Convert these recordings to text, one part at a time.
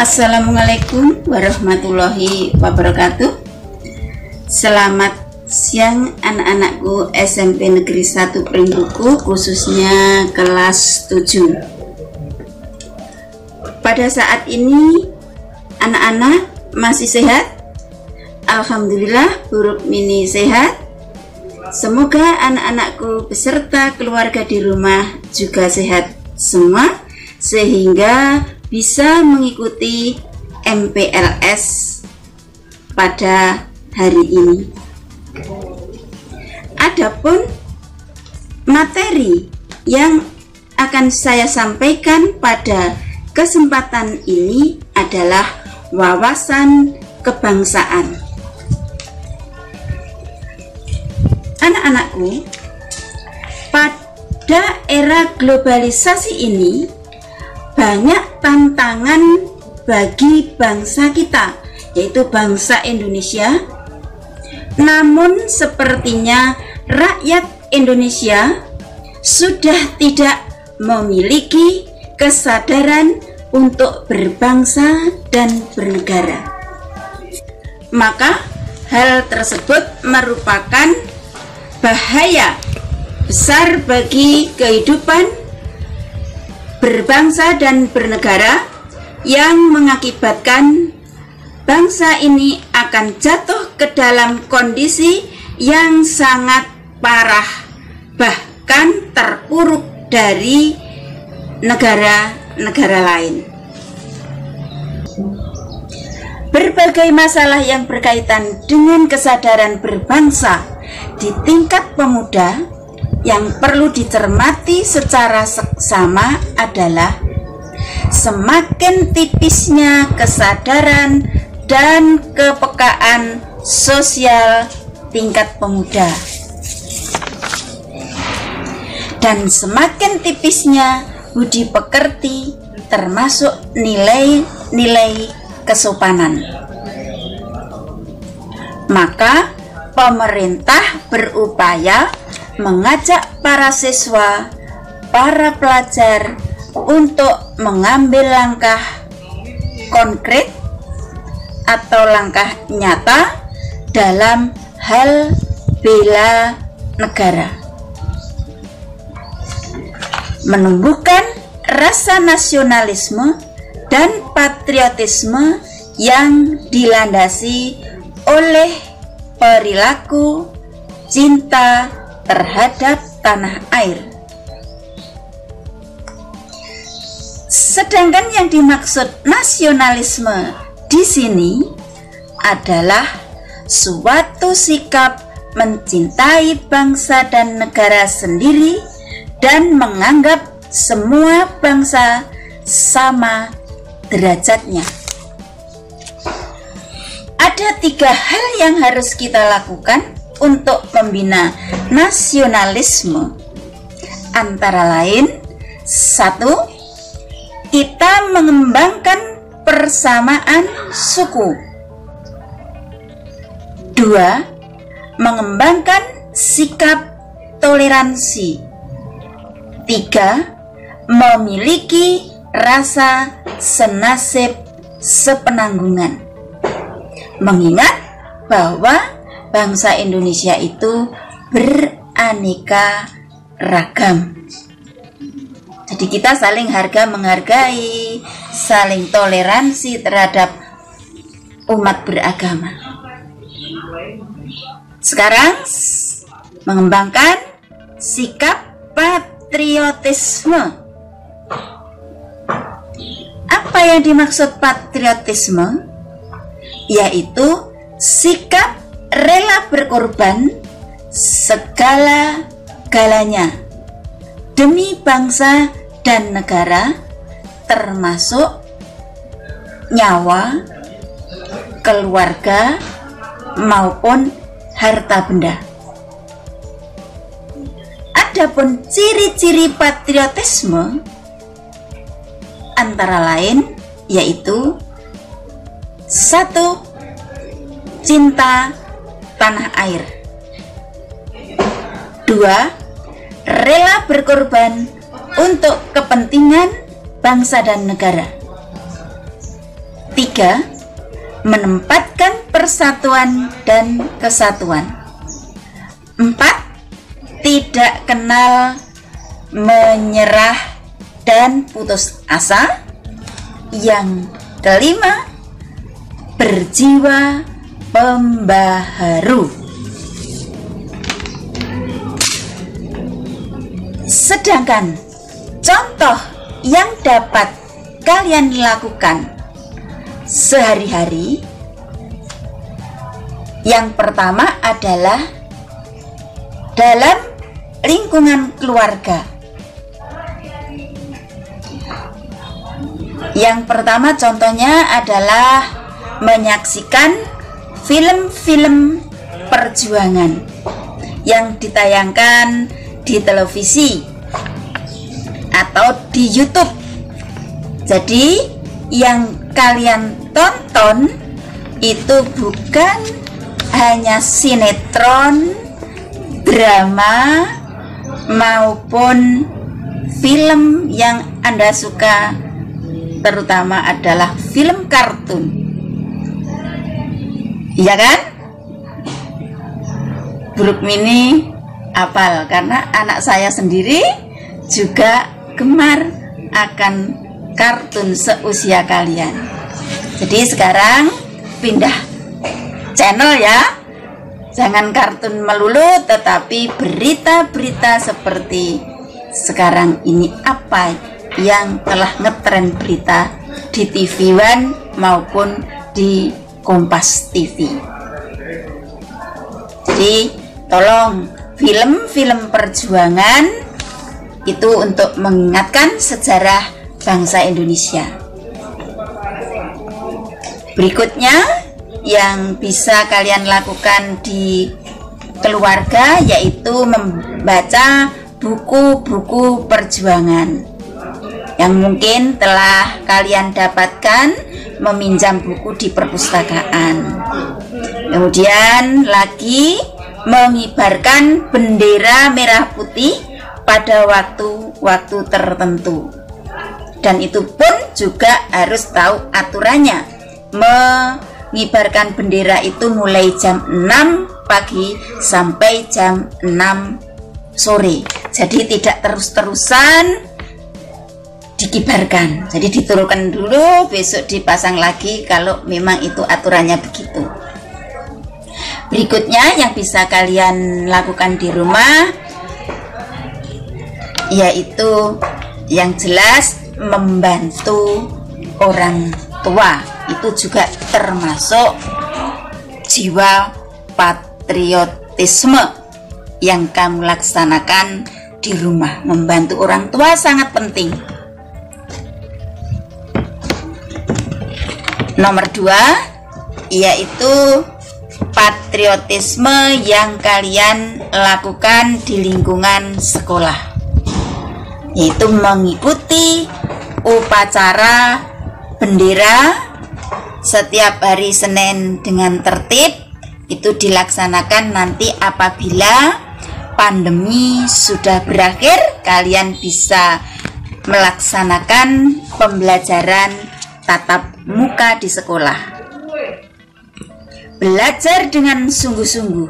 Assalamualaikum warahmatullahi wabarakatuh. Selamat siang anak-anakku SMP Negeri 1 Pringbuku, khususnya kelas 7. Pada saat ini anak-anak masih sehat? Alhamdulillah, Buruk Mini sehat. Semoga anak-anakku beserta keluarga di rumah juga sehat semua, sehingga bisa mengikuti MPLS pada hari ini. Adapun materi yang akan saya sampaikan pada kesempatan ini adalah wawasan kebangsaan. Anak-anakku, pada era globalisasi ini banyak tantangan bagi bangsa kita, yaitu bangsa Indonesia. Namun sepertinya rakyat Indonesia sudah tidak memiliki kesadaran untuk berbangsa dan bernegara. Maka hal tersebut merupakan bahaya besar bagi kehidupan berbangsa dan bernegara, yang mengakibatkan bangsa ini akan jatuh ke dalam kondisi yang sangat parah, bahkan terpuruk dari negara-negara lain. Berbagai masalah yang berkaitan dengan kesadaran berbangsa di tingkat pemuda yang perlu dicermati secara seksama adalah semakin tipisnya kesadaran dan kepekaan sosial tingkat pemuda, dan semakin tipisnya budi pekerti, termasuk nilai-nilai kesopanan. Maka pemerintah berupaya mengajak para siswa, para pelajar untuk mengambil langkah konkret atau langkah nyata dalam hal bela negara, menumbuhkan rasa nasionalisme dan patriotisme yang dilandasi oleh perilaku cinta terhadap tanah air. Sedangkan yang dimaksud nasionalisme di sini adalah suatu sikap mencintai bangsa dan negara sendiri dan menganggap semua bangsa sama derajatnya. Ada 3 hal yang harus kita lakukan untuk membina nasionalisme, antara lain: 1. Kita mengembangkan persamaan suku. 2. Mengembangkan sikap toleransi. 3. Memiliki rasa senasib sepenanggungan. Mengingat bahwa bangsa Indonesia itu beraneka ragam. Jadi kita saling harga menghargai, saling toleransi terhadap umat beragama. Sekarang mengembangkan sikap patriotisme. Apa yang dimaksud patriotisme? Yaitu sikap rela berkorban segala-galanya demi bangsa dan negara, termasuk nyawa, keluarga, maupun harta benda. Adapun ciri-ciri patriotisme antara lain yaitu: 1. Cinta tanah air. 2. Rela berkorban untuk kepentingan bangsa dan negara. 3. Menempatkan persatuan dan kesatuan. 4. Tidak kenal menyerah dan putus asa. Yang kelima, berjiwa pembaharu. Sedangkan contoh yang dapat kalian lakukan sehari-hari, yang pertama adalah dalam lingkungan keluarga. Yang pertama contohnya adalah menyaksikan film-film perjuangan yang ditayangkan di televisi atau di YouTube. Jadi yang kalian tonton itu bukan hanya sinetron, drama, maupun film yang Anda suka, terutama adalah film kartun. Iya kan? Buruk Mini hafal karena anak saya sendiri juga gemar akan kartun seusia kalian. Jadi sekarang pindah channel ya. Jangan kartun melulu, tetapi berita-berita seperti sekarang ini, apa yang telah ngetren berita di TV One maupun di Kompas TV. Jadi tolong, film-film perjuangan itu untuk mengingatkan sejarah bangsa Indonesia. Berikutnya yang bisa kalian lakukan di keluarga yaitu membaca buku-buku perjuangan yang mungkin telah kalian dapatkan meminjam buku di perpustakaan. Kemudian lagi mengibarkan bendera merah putih pada waktu-waktu tertentu. Dan itu pun juga harus tahu aturannya. Mengibarkan bendera itu mulai jam 6 pagi sampai jam 6 sore. Jadi tidak terus-terusan dikibarkan. Jadi diturunkan dulu, besok dipasang lagi kalau memang itu aturannya begitu. Berikutnya yang bisa kalian lakukan di rumah yaitu yang jelas membantu orang tua. Itu juga termasuk jiwa patriotisme yang kamu laksanakan di rumah. Membantu orang tua sangat penting. Nomor 2 yaitu patriotisme yang kalian lakukan di lingkungan sekolah, yaitu mengikuti upacara bendera setiap hari Senin dengan tertib. Itu dilaksanakan nanti apabila pandemi sudah berakhir, kalian bisa melaksanakan pembelajaran tatap muka di sekolah. Belajar dengan sungguh-sungguh,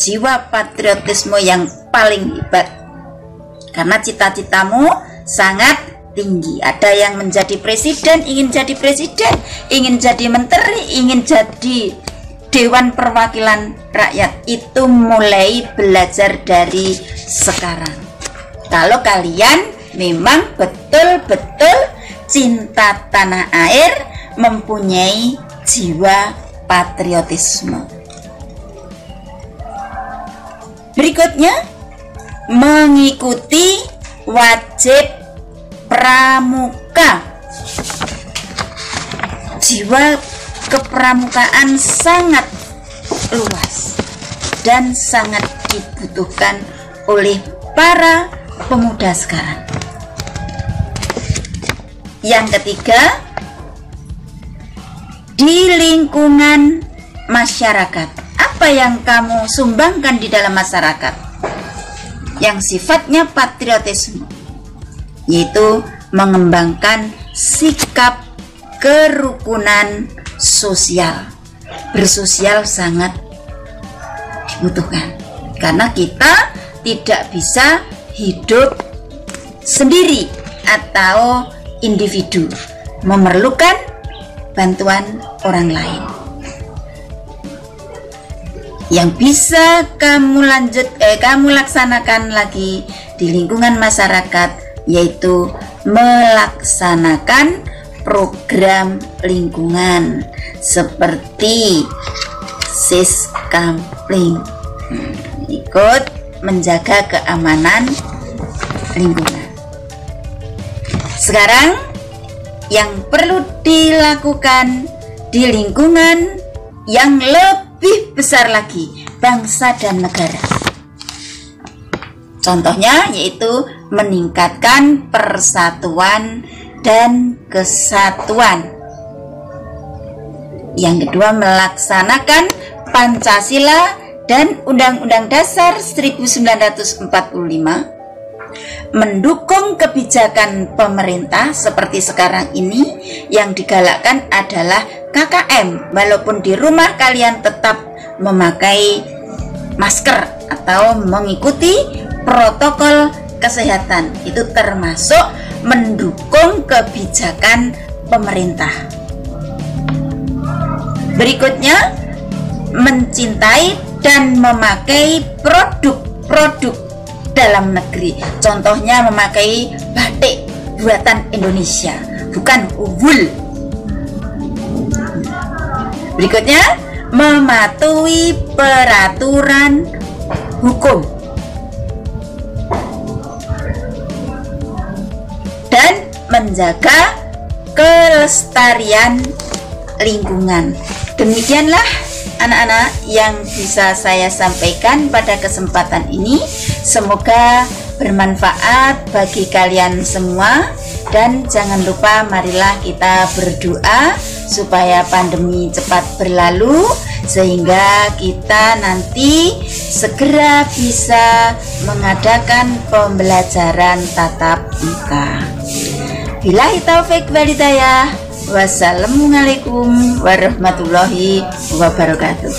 jiwa patriotisme yang paling hebat. Karena cita-citamu sangat tinggi. Ada yang menjadi presiden, ingin jadi presiden, ingin jadi menteri, ingin jadi Dewan Perwakilan Rakyat. Itu mulai belajar dari sekarang. Kalau kalian memang betul-betul cinta tanah air, mempunyai jiwa patriotisme. Berikutnya, mengikuti wajib pramuka. Jiwa kepramukaan sangat luas dan sangat dibutuhkan oleh para pemuda sekarang. Yang ketiga, di lingkungan masyarakat, apa yang kamu sumbangkan di dalam masyarakat yang sifatnya patriotisme, yaitu mengembangkan sikap kerukunan sosial. Bersosial sangat dibutuhkan karena kita tidak bisa hidup sendiri atau individu, memerlukan bantuan orang lain. Yang bisa kamu laksanakan lagi di lingkungan masyarakat yaitu melaksanakan program lingkungan seperti Siskampling, ikut menjaga keamanan lingkungan. Sekarang yang perlu dilakukan di lingkungan yang lebih besar lagi, bangsa dan negara. Contohnya yaitu meningkatkan persatuan dan kesatuan. Yang kedua, melaksanakan Pancasila dan Undang-Undang Dasar 1945, mendukung kebijakan pemerintah seperti sekarang ini. Yang digalakkan adalah KKM, walaupun di rumah kalian tetap memakai masker atau mengikuti protokol kesehatan. Itu termasuk mendukung kebijakan pemerintah. Berikutnya, mencintai dan memakai produk-produk dalam negeri. Contohnya memakai batik buatan Indonesia, bukan wool. Berikutnya, mematuhi peraturan hukum dan menjaga kelestarian lingkungan. Demikianlah anak-anak yang bisa saya sampaikan pada kesempatan ini. Semoga bermanfaat bagi kalian semua, dan jangan lupa marilah kita berdoa supaya pandemi cepat berlalu sehingga kita nanti segera bisa mengadakan pembelajaran tatap muka. Billahi taufik wal hidayah. Wassalamualaikum warahmatullahi wabarakatuh.